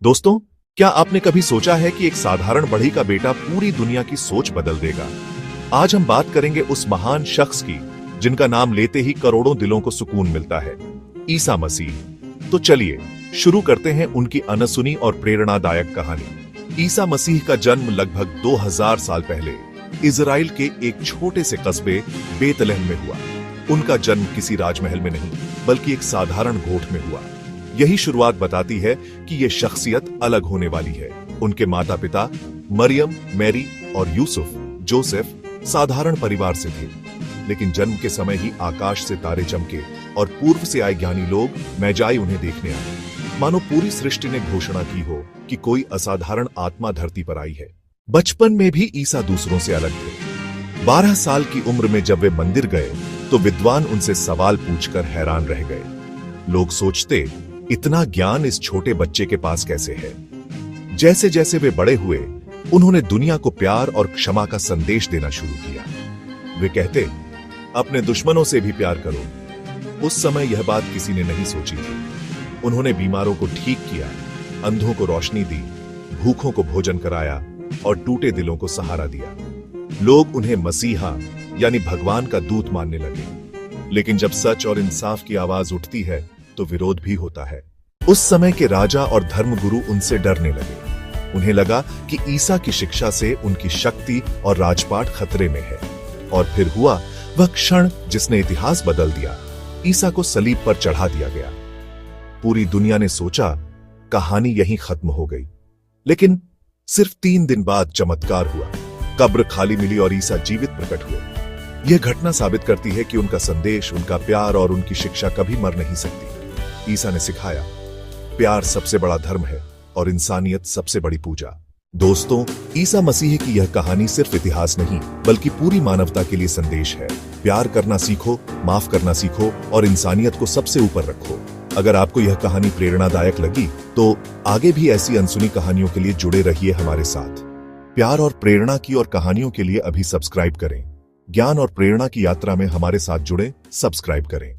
दोस्तों, क्या आपने कभी सोचा है कि एक साधारण बढ़ई का बेटा पूरी दुनिया की सोच बदल देगा? आज हम बात करेंगे उस महान शख्स की जिनका नाम लेते ही करोड़ों दिलों को सुकून मिलता है, ईसा मसीह। तो चलिए शुरू करते हैं उनकी अनसुनी और प्रेरणादायक कहानी। ईसा मसीह का जन्म लगभग 2000 साल पहले इजराइल के एक छोटे से कस्बे बेतलहम में हुआ। उनका जन्म किसी राजमहल में नहीं, बल्कि एक साधारण गोठ में हुआ। यही शुरुआत बताती है कि यह शख्सियत अलग होने वाली है। उनके माता पिता मरियम, मैरी और यूसुफ जोसेफ साधारण परिवार से थे, लेकिन जन्म के समय ही आकाश से तारे चमके और पूर्व से आए ज्ञानी लोग मैजाई उन्हें देखने आए, मानो पूरी सृष्टि ने घोषणा की हो कि कोई असाधारण आत्मा धरती पर आई है। बचपन में भी ईसा दूसरों से अलग थे। 12 साल की उम्र में जब वे मंदिर गए तो विद्वान उनसे सवाल पूछकर हैरान रह गए। लोग सोचते, इतना ज्ञान इस छोटे बच्चे के पास कैसे है? जैसे जैसे वे बड़े हुए, उन्होंने दुनिया को प्यार और क्षमा का संदेश देना शुरू किया। वे कहते, अपने दुश्मनों से भी प्यार करो। उस समय यह बात किसी ने नहीं सोची थी। उन्होंने बीमारों को ठीक किया, अंधों को रोशनी दी, भूखों को भोजन कराया और टूटे दिलों को सहारा दिया। लोग उन्हें मसीहा यानी भगवान का दूत मानने लगे। लेकिन जब सच और इंसाफ की आवाज उठती है तो विरोध भी होता है। उस समय के राजा और धर्मगुरु उनसे डरने लगे। उन्हें लगा कि ईसा की शिक्षा से उनकी शक्ति और राजपाट खतरे में है। और फिर हुआ वह क्षण जिसने इतिहास बदल दिया। ईसा को सलीब पर चढ़ा दिया गया। पूरी दुनिया ने सोचा कहानी यहीं खत्म हो गई। लेकिन सिर्फ 3 दिन बाद चमत्कार हुआ। कब्र खाली मिली और ईसा जीवित प्रकट हुए। यह घटना साबित करती है कि उनका संदेश, उनका प्यार और उनकी शिक्षा कभी मर नहीं सकती। ईसा ने सिखाया, प्यार सबसे बड़ा धर्म है और इंसानियत सबसे बड़ी पूजा। दोस्तों, ईसा मसीह की यह कहानी सिर्फ इतिहास नहीं, बल्कि पूरी मानवता के लिए संदेश है। प्यार करना सीखो, माफ करना सीखो और इंसानियत को सबसे ऊपर रखो। अगर आपको यह कहानी प्रेरणादायक लगी तो आगे भी ऐसी अनसुनी कहानियों के लिए जुड़े रहिए हमारे साथ। प्यार और प्रेरणा की और कहानियों के लिए अभी सब्सक्राइब करें। ज्ञान और प्रेरणा की यात्रा में हमारे साथ जुड़े, सब्सक्राइब करें।